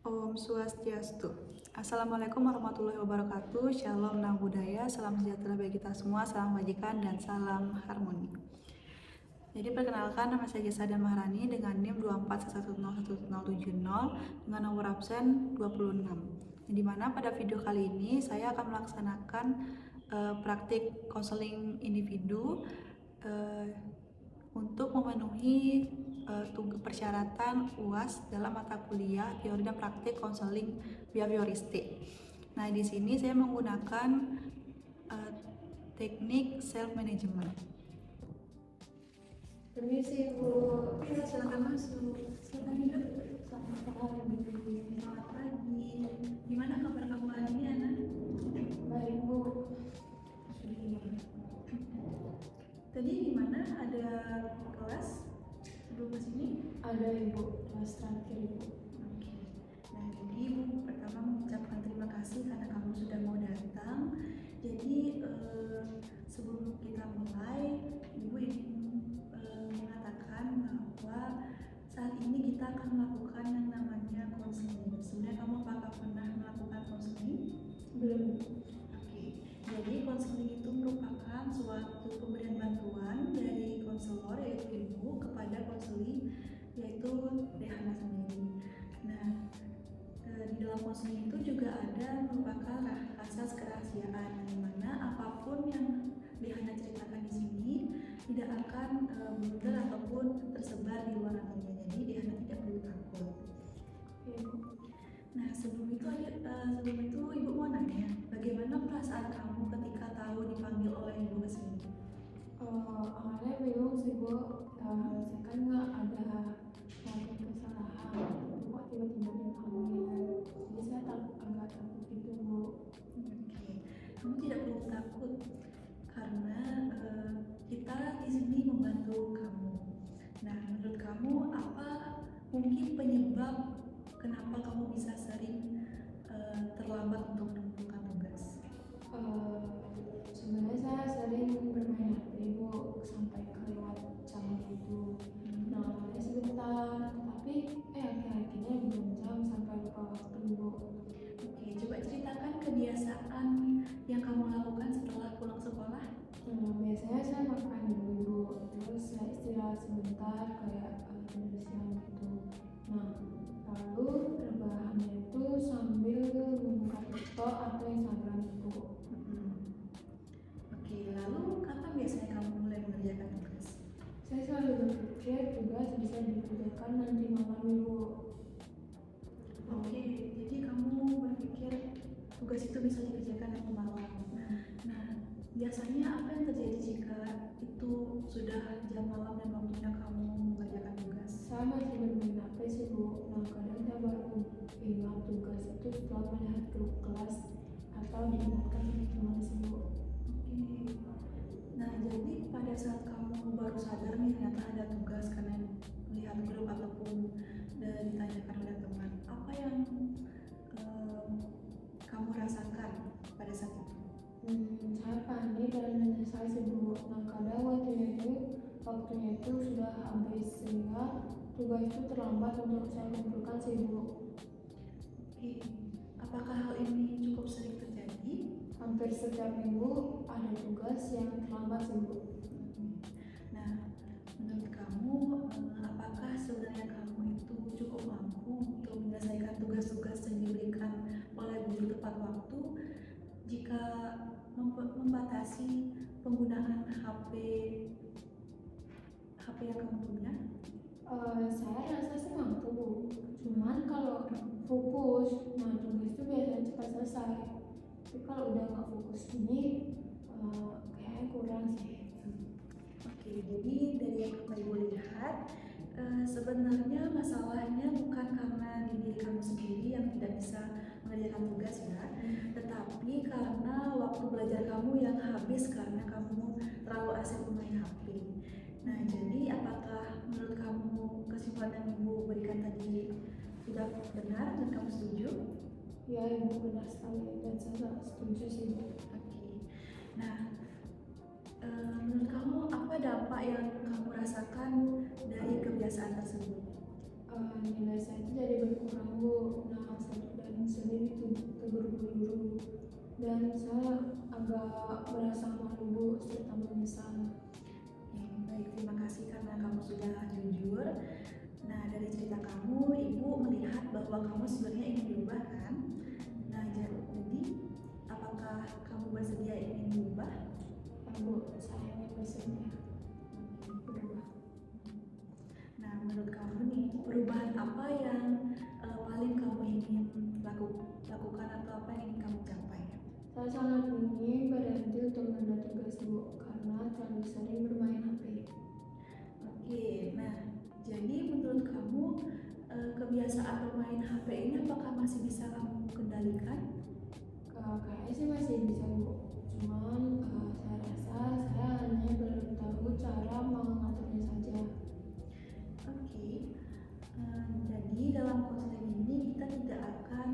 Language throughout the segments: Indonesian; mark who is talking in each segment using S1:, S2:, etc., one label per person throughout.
S1: Om Swastiastu. Assalamualaikum warahmatullahi wabarakatuh. Shalom Namo Buddhaya. Salam sejahtera bagi kita semua. Salam kebajikan dan salam harmoni. Jadi perkenalkan, nama saya Jesa dan Maharani dengan NIM 241101070 dengan nomor absen 26. Di mana pada video kali ini saya akan melaksanakan praktik konseling individu untuk memenuhi persyaratan UAS dalam mata kuliah teori dan praktik konseling behavioristik. Nah, di sini saya menggunakan teknik self management.
S2: Permisi Bu.
S1: Ya, silakan masuk.
S2: Silakan duduk. Selamat pagi.
S1: Selamat pagi. Gimana kabar kamu hari ini, Ana?
S2: Baik Bu.
S1: Tadi gimana? Ada kelas sebelum kesini?
S2: Ada Ibu, kelas terakhir Ibu.
S1: Oke. Nah, jadi Ibu pertama mengucapkan terima kasih karena kamu sudah mau datang. Jadi sebelum kita mulai, Ibu ingin mengatakan bahwa saat ini kita akan melakukan yang namanya konseling. Sebenarnya kamu apakah pernah melakukan konseling?
S2: Belum.
S1: Oke. Jadi konseling itu merupakan suatu pemberian bantuan dari konselor yaitu Ibu kepada konseli yaitu Dehana sendiri. Nah, di dalam konseling itu juga ada merupakan asas kerahasiaan, di mana apapun yang Dehana ceritakan di sini tidak akan blunder ataupun tersebar di luar nantinya. Jadi Dehana tidak perlu takut.
S2: Ibu.
S1: Nah, sebelum itu Ibu mau nanya, bagaimana perasaan kamu ketika tahu dipanggil oleh Ibu ke sini?
S2: Awalnya bingung sih Bu. Saya kan nggak ada melakukan kesalahan. Kok tiba-tiba dipanggil? Jadi saya agak takut gitu Bu.
S1: Oke, kamu tidak perlu takut karena kita di sini membantu kamu. Nah, menurut kamu apa mungkin penyebab kenapa kamu bisa sering terlambat untuk menemukan tugas?
S2: Sebenarnya saya sering bermain HP Bu sampai kelewat jam gitu. Nah, awalnya sebentar, tapi akhir-akhirnya berjam sampai lupa waktu Bu.
S1: Oke, coba ceritakan kebiasaan yang kamu lakukan setelah pulang sekolah.
S2: Biasanya saya makan dulu, terus saya istirahat sebentar kayak tidur siang gitu. Nah, lalu rebahannya itu sambil membuka TikTok atau Instagram gitu.
S1: Oke, lalu kapan biasanya kamu mulai mengerjakan tugas?
S2: Saya selalu berpikir tugas bisa dikerjakan nanti malam Ibu.
S1: Oke, jadi kamu berpikir tugas itu bisa dikerjakan nanti malam. Nah, biasanya apa yang terjadi jika itu sudah jam malam dan waktunya kamu mengerjakan tugas?
S2: Saya masih bermain HP sih Bu. Nah, kadang saya baru ingat tugas itu setelah melihat grup kelas atau diingatkan sama teman sih Bu.
S1: Oke. Nah, jadi pada saat kamu baru sadar nih ternyata ada tugas karena melihat grup ataupun ditanyakan oleh teman, apa yang kamu rasakan pada saat itu?
S2: Saya panik dan menyesal sih Bu. Nah, kadang waktunya itu sudah habis sehingga tugas itu terlambat untuk saya kumpulkan sih Bu.
S1: Oke, apakah hal ini cukup sering terjadi?
S2: Hampir setiap minggu ada tugas yang terlambat sih Bu.
S1: Nah, menurut kamu apakah sebenarnya kamu itu cukup mampu untuk menyelesaikan tugas-tugas yang diberikan oleh guru tepat waktu jika membatasi penggunaan HP yang kamu punya?
S2: Saya rasa sih mampu Bu. Cuman kalau fokus, nah tugas itu biasanya cepat selesai. Tapi kalau udah nggak fokus ini, kayaknya kurang sih.
S1: Oke, jadi dari yang Ibu lihat, sebenarnya masalahnya bukan karena di diri kamu sendiri yang tidak bisa mengerjakan tugas ya, tetapi karena waktu belajar kamu yang habis karena kamu terlalu asik bermain HP. Nah, jadi apakah menurut kamu kesimpulan yang Ibu berikan tadi sudah benar dan kamu setuju?
S2: Ya Ibu benar sekali dan saya setuju sih Bu.
S1: Oke. Nah, menurut kamu apa dampak yang kamu rasakan dari kebiasaan tersebut?
S2: Nilai saya itu jadi berkurang Bu. Nah dan sedih itu terburu-buru dan saya agak merasa malu Bu serta menyesal.
S1: Baik, terima kasih karena kamu sudah jujur. Nah, dari cerita kamu, Ibu melihat bahwa kamu sebenarnya ingin berubah kan? Nah, jadi apakah kamu bersedia ingin berubah?
S2: Bu, saya ingin bersedia berubah.
S1: Nah, menurut kamu nih, perubahan apa yang paling kamu ingin lakukan atau apa yang ingin kamu capai?
S2: Saya sangat ingin berhenti untuk menunda tugas Bu karena terlalu sering bermain HP.
S1: Oke, nah jadi menurut kamu kebiasaan bermain HP ini apakah masih bisa kamu kendalikan?
S2: Kayaknya sih masih bisa Bu, cuman saya rasa saya hanya belum tahu cara mengaturnya saja.
S1: Oke, jadi dalam konseling ini kita tidak akan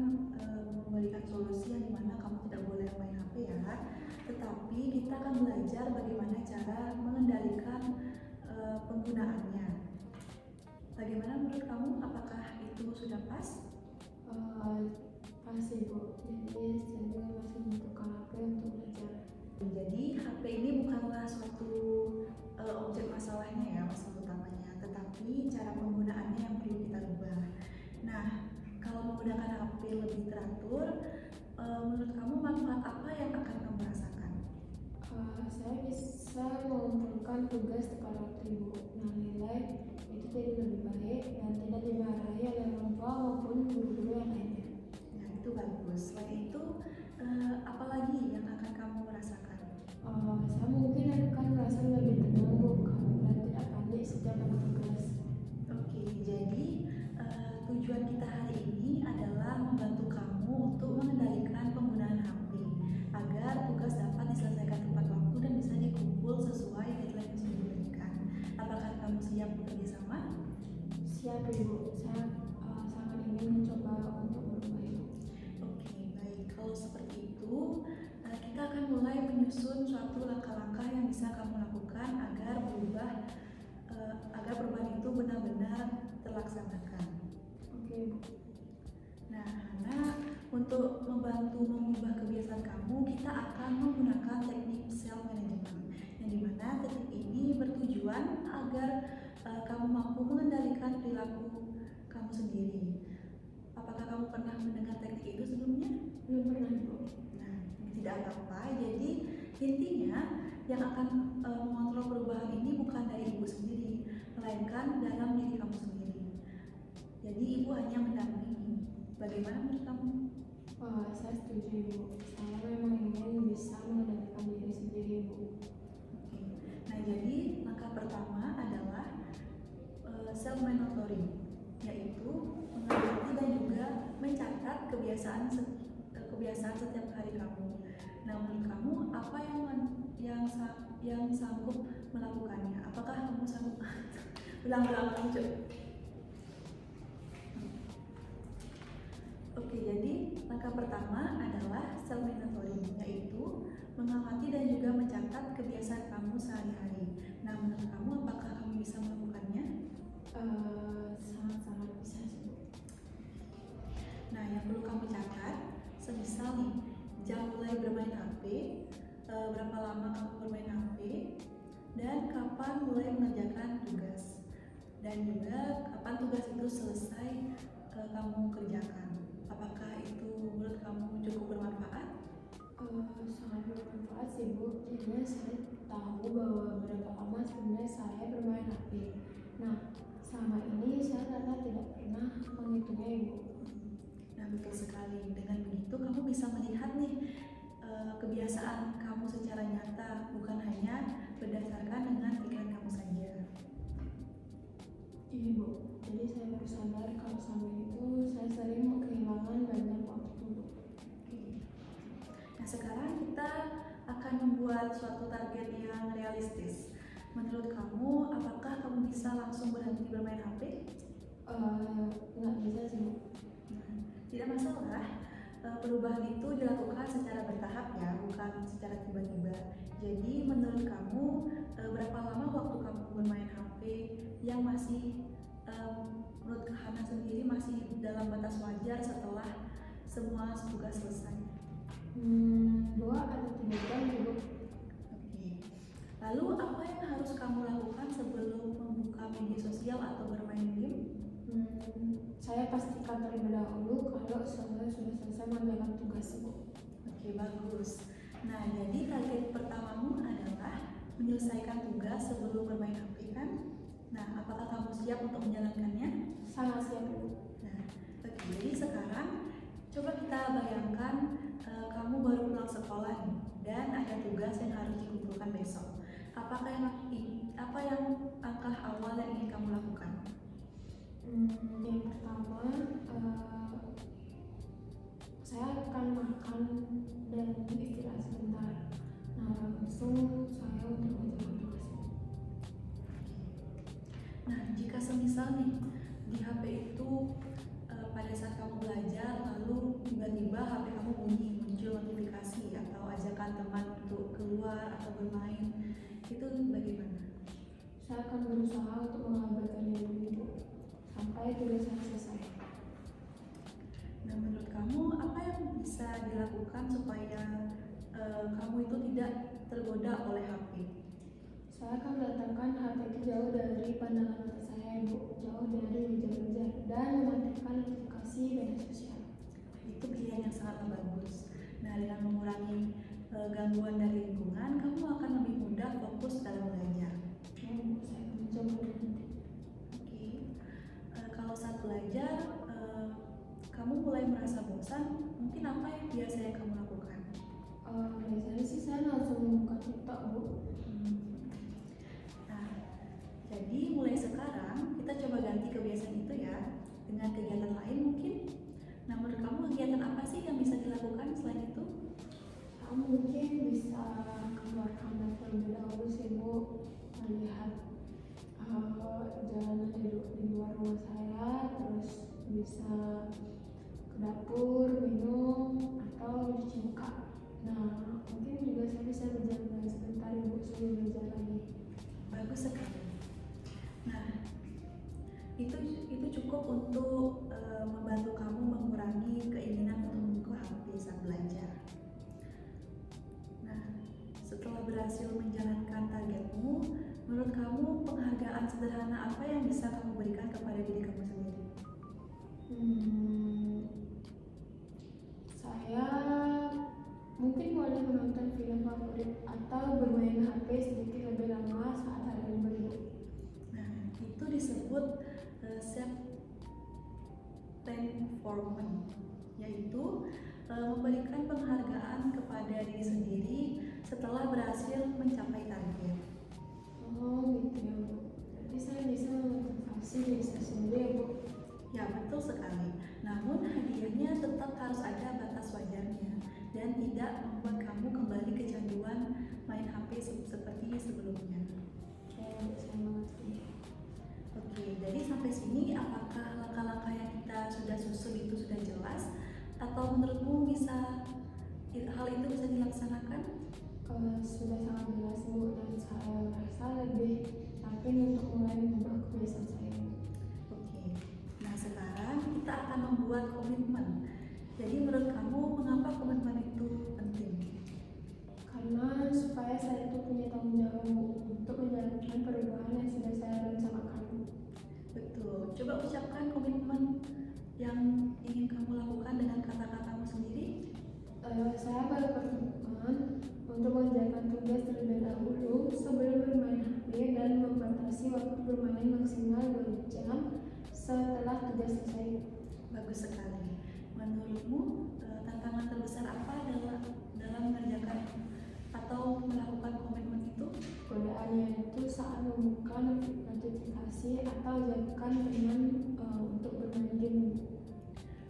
S1: memberikan solusi yang dimana kamu tidak boleh main HP ya, tetapi kita akan belajar bagaimana cara mengendalikan penggunaannya. Bagaimana menurut kamu? Apakah itu sudah pas?
S2: Masih Bu, jadi saya juga masih membutuhkan HP untuk belajar.
S1: Jadi HP ini bukanlah suatu objek masalahnya ya, masalah utamanya, tetapi cara penggunaannya yang perlu kita rubah. Nah, kalau menggunakan HP lebih teratur, menurut kamu manfaat apa yang akan kamu rasakan?
S2: Saya bisa mengumpulkan tugas tepat waktu Bu. Nah, nilai itu jadi lebih baik dan tidak dimarahi oleh orang tua maupun guru-guru yang lainnya.
S1: Nah, itu bagus. Selain itu, apa lagi yang akan kamu rasakan?
S2: Saya mungkin akan merasa lebih tenang Bu karena tidak panik setiap ada tugas.
S1: Oke, jadi tujuan kita hari ini adalah membantu kamu untuk mengendalikan penggunaan HP agar tugas dapat diselesaikan tepat waktu dan bisa dikumpul sesuai deadline yang sudah diberikan. Apakah kamu siap bekerja sama?
S2: Siap Ibu, saya sangat ingin mencoba untuk berubah Ibu.
S1: Oke, baik. Kalau seperti itu, kita akan mulai menyusun suatu langkah-langkah yang bisa kamu lakukan agar perubahan itu benar-benar terlaksanakan.
S2: Oke Bu.
S1: Nah, Hana, untuk membantu mengubah kebiasaan kamu, kita akan menggunakan teknik self management, yang dimana teknik ini bertujuan agar kamu mampu mengendalikan perilaku kamu sendiri. Apakah kamu pernah mendengar teknik itu sebelumnya?
S2: Belum pernah Bu.
S1: Nah, tidak apa-apa. Jadi intinya yang akan mengontrol perubahan ini bukan dari ibu sendiri, melainkan dalam diri kamu sendiri. Jadi ibu hanya mendampingi. Bagaimana menurut kamu?
S2: Saya setuju Ibu. Saya memang ingin bisa mengendalikan diri sendiri Bu.
S1: Oke. Nah, jadi langkah pertama adalah self monitoring, yaitu mengamati dan juga mencatat kebiasaan setiap hari kamu. Nah, menurut kamu apa yang sanggup melakukannya? Apakah kamu sanggup? Ulang-ulang lanjut. Oke, jadi langkah pertama adalah self monitoring, yaitu mengamati dan juga mencatat kebiasaan kamu sehari-hari. Nah, menurut kamu apakah kamu bisa melakukannya?
S2: Sangat-sangat bisa sih.
S1: Nah, yang perlu kamu catat, semisal nih, jam mulai bermain HP, berapa lama kamu bermain HP, dan kapan mulai mengerjakan tugas, dan juga kapan tugas itu selesai kamu kerjakan. Apakah itu menurut kamu cukup bermanfaat?
S2: Sangat bermanfaat sih Bu. Jadinya saya tahu bahwa berapa lama sebenarnya saya bermain HP. Nah, selama ini saya ternyata tidak pernah menghitungnya Ibu.
S1: Nah, betul sekali. Dengan begitu kamu bisa melihat nih kebiasaan kamu secara nyata, bukan hanya berdasarkan dengan pikiran kamu saja.
S2: Iya Bu. Jadi saya baru sadar kalau selama itu saya sering kehilangan banyak waktu Bu.
S1: Nah, sekarang kita akan membuat suatu target yang realistis. Menurut kamu, apakah kamu bisa langsung berhenti bermain HP?
S2: Nggak bisa sih Bu.
S1: Tidak masalah. Perubahan itu dilakukan secara bertahap ya, bukan secara tiba-tiba. Jadi menurut kamu berapa lama waktu kamu bermain HP yang masih menurut Hana sendiri masih dalam batas wajar setelah semua tugas selesai?
S2: 2 atau 3 jam cukup.
S1: Oke. Lalu apa yang harus kamu lakukan sebelum membuka media sosial atau bermain game?
S2: Saya pastikan terlebih dahulu kalau saya sudah selesai mengerjakan tugas Bu.
S1: Oke, bagus. Nah, jadi target pertamamu adalah menyelesaikan tugas sebelum bermain HP kan? Nah, apakah kamu siap untuk menjalankannya?
S2: Sangat siap Bu.
S1: Nah, oke. Jadi sekarang coba kita bayangkan kamu baru pulang sekolah nih, dan ada tugas yang harus dikumpulkan besok. Apa yang langkah awal yang ingin kamu lakukan?
S2: Yang pertama, saya akan makan dan istirahat sebentar. Nah, langsung saya untuk mengerjakan tugas.
S1: Nah, jika semisal nih di HP itu pada saat kamu belajar lalu tiba-tiba HP kamu bunyi, muncul notifikasi atau ajakan teman untuk keluar atau bermain, itu bagaimana?
S2: Saya akan berusaha untuk mengabaikannya dulu sampai tugas saya selesai.
S1: Nah, menurut kamu apa yang bisa dilakukan supaya kamu itu tidak tergoda oleh HP?
S2: Saya akan meletakkan HP itu jauh dari pandangan mata saya Bu, jauh dari meja belajar, dan mematikan notifikasi media sosial.
S1: Itu pilihan yang sangat bagus. Nah, dengan mengurangi gangguan dari lingkungan, kamu akan lebih mudah fokus dalam belajar.
S2: Ya Bu, saya akan mencoba nanti.
S1: Oke. Kalau saat belajar kamu mulai merasa bosan, mungkin apa yang biasanya kamu lakukan?
S2: Biasanya sih saya langsung membuka TikTok Bu.
S1: Nah, jadi mulai sekarang kita coba ganti kebiasaan itu ya dengan kegiatan lain mungkin. Nah, menurut kamu kegiatan apa sih yang bisa dilakukan selain itu?
S2: Saya mungkin bisa keluar kamar terlebih dahulu sih Bu, melihat jalanan di luar rumah saya, terus bisa ke dapur, minum, atau cuci muka. Nah, mungkin juga saya bisa berjalan-jalan sebentar Ibu sebelum belajar lagi.
S1: Bagus sekali. Nah, itu cukup untuk membantu kamu mengurangi keinginan untuk membuka HP saat belajar. Nah, setelah berhasil menjalankan targetmu, menurut kamu penghargaan sederhana apa yang bisa kamu berikan kepada diri kamu sendiri?
S2: Saya mungkin boleh menonton film favorit atau bermain HP sedikit lebih lama saat hari libur.
S1: Nah, itu disebut self reward, yaitu memberikan penghargaan kepada diri sendiri setelah berhasil mencapai target.
S2: Oh gitu ya Bu. Berarti saya bisa memotivasi diri saya sendiri ya Bu.
S1: Ya, betul sekali. Namun hadiahnya tetap harus ada batas wajarnya dan tidak membuat kamu kembali kecanduan main HP seperti sebelumnya.
S2: Oke, saya mengerti.
S1: Oke, jadi sampai sini apakah langkah-langkah yang kita sudah susun itu sudah jelas atau menurutmu hal itu bisa dilaksanakan?
S2: Sudah sangat jelas Bu, dan saya merasa lebih yakin untuk mulai mengubah kebiasaan saya.
S1: Oke, nah sekarang kita akan membuat komitmen. Jadi menurut kamu mengapa komitmen itu penting?
S2: Karena supaya saya itu punya tanggung jawab Bu, untuk menjalankan perubahan yang sudah saya rencanakan.
S1: Betul, coba ucapkan komitmen yang ingin kamu lakukan dengan kata-katamu sendiri.
S2: Saya berkomitmen untuk mengerjakan tugas terlebih dahulu sebelum bermain HP dan membatasi waktu bermain maksimal 2 jam setelah tugas selesai.
S1: Bagus sekali. Menurutmu tantangan terbesar apa dalam mengerjakan atau melakukan komitmen itu?
S2: Godaannya itu saat membuka notifikasi atau ajakan teman untuk bermain game.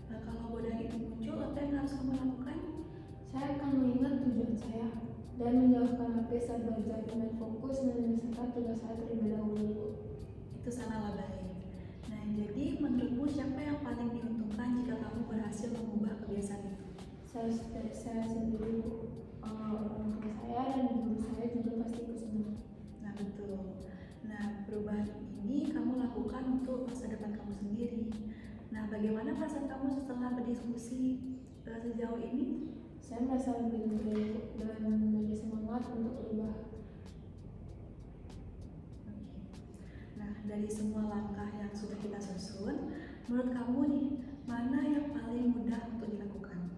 S1: Kalau godaan itu muncul, apa yang harus kamu lakukan?
S2: Saya akan mengingat tujuan saya dan menjauhkan HP saat belajar dengan fokus menyelesaikan tugas saya terlebih dahulu.
S1: Itu sangatlah baik. Nah, jadi menurutmu siapa yang paling diuntungkan jika kamu berhasil mengubah kebiasaan itu?
S2: Saya sendiri, orang tua saya dan guru saya juga pasti ikut senang.
S1: Nah, betul. Nah, perubahan ini kamu lakukan untuk masa depan kamu sendiri. Nah, bagaimana perasaan kamu setelah berdiskusi sejauh ini?
S2: Saya merasa lebih lega dan lebih semangat untuk berubah.
S1: Nah, dari semua langkah yang sudah kita susun, menurut kamu nih, mana yang paling mudah untuk dilakukan?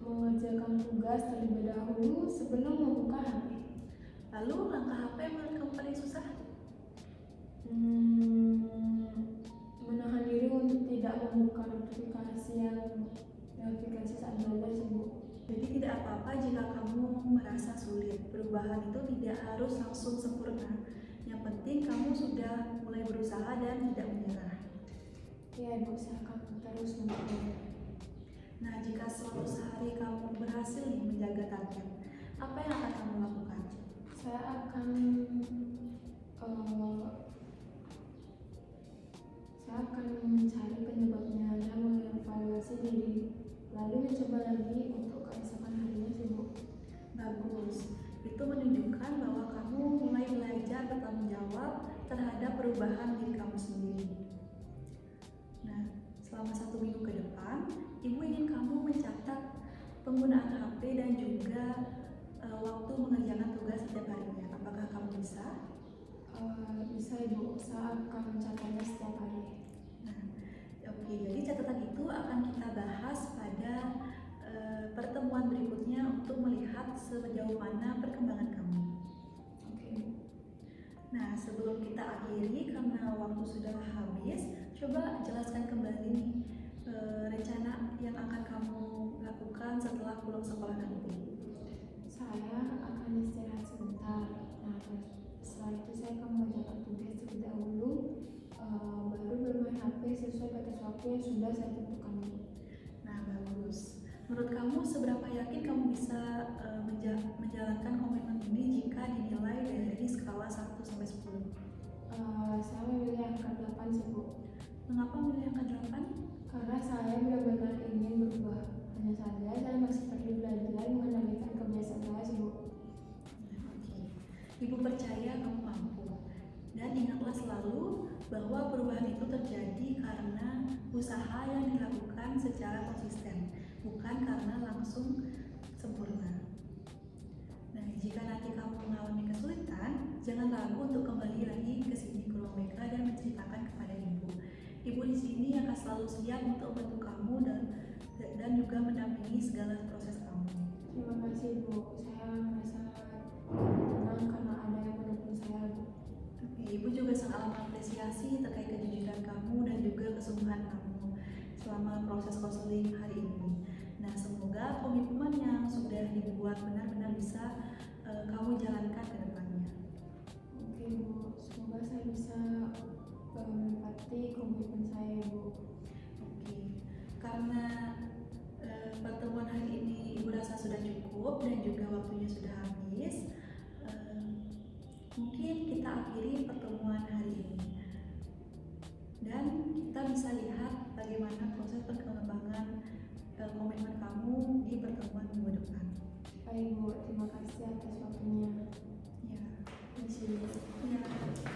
S2: Mengerjakan tugas terlebih dahulu sebelum membuka HP.
S1: Lalu langkah apa yang menurut kamu paling susah?
S2: Menahan diri untuk tidak membuka notifikasi saat belajar sibuk.
S1: Jadi tidak apa-apa jika kamu merasa sulit. Perubahan itu tidak harus langsung sempurna. Yang penting kamu sudah mulai berusaha dan tidak menyerah.
S2: Ya, Ibu, saya akan terus mencoba.
S1: Nah, jika suatu hari kamu berhasil nih menjaga target, apa yang akan kamu lakukan?
S2: Saya akan mencari penyebabnya dan mengevaluasi diri, lalu mencoba lagi untuk keesokan harinya sibuk.
S1: Bagus. Itu menunjukkan bahwa kamu mulai belajar bertanggung jawab terhadap perubahan diri kamu sendiri. Nah, selama 1 minggu ke depan, Ibu ingin kamu mencatat penggunaan HP dan juga waktu mengerjakan tugas setiap harinya. Apakah kamu bisa?
S2: Bisa, Ibu. Saya akan mencatatnya setiap hari.
S1: Nah, oke. Jadi catatan itu akan kita bahas pada pertemuan berikutnya untuk melihat sejauh mana perkembangan kamu.
S2: Oke.
S1: Nah, sebelum kita akhiri karena waktu sudah habis, coba jelaskan kembali nih rencana yang akan kamu lakukan setelah pulang sekolah nanti.
S2: Saya akan istirahat sebentar. Nah, setelah itu saya akan mengerjakan tugas terlebih dahulu, baru bermain HP sesuai batas waktu yang sudah saya tentukan.
S1: Nah, bagus. Menurut kamu seberapa yakin kamu bisa menjalankan komitmen ini jika dinilai dari skala 1 sampai 10?
S2: Saya memilih angka 8 sih, Bu.
S1: Mengapa memilih angka 8?
S2: Karena saya benar-benar ingin berubah. Hanya saja saya masih perlu belajar mengendalikan kebiasaan saya sih, Bu.
S1: Oke. Ibu percaya kamu mampu. Dan ingatlah selalu bahwa perubahan itu terjadi karena usaha yang dilakukan secara konsisten, bukan karena langsung sempurna. Nah, jika nanti kamu mengalami kesulitan, jangan ragu untuk kembali lagi ke sini ke Ruang Mega dan menceritakan kepada Ibu. Ibu di sini akan selalu siap untuk membantu kamu dan juga mendampingi segala proses kamu.
S2: Terima kasih, Bu. Saya merasa tenang karena ada yang mendukung saya, Bu.
S1: Ibu juga sangat mengapresiasi terkait kejujuran kamu dan juga kesungguhan kamu selama proses konseling hari ini. Nah, semoga komitmen yang sudah dibuat benar-benar bisa kamu jalankan ke depannya.
S2: Oke, Bu. Semoga saya bisa menepati komitmen saya, Bu.
S1: Oke, karena pertemuan hari ini Ibu rasa sudah cukup dan juga waktunya sudah habis. Mungkin kita akhiri pertemuan hari ini dan kita bisa lihat bagaimana proses perkembangan komitmen kamu di pertemuan minggu depan.
S2: Baik, Bu. Terima kasih atas waktunya.
S1: Ya,
S2: Terima kasih.
S1: ya.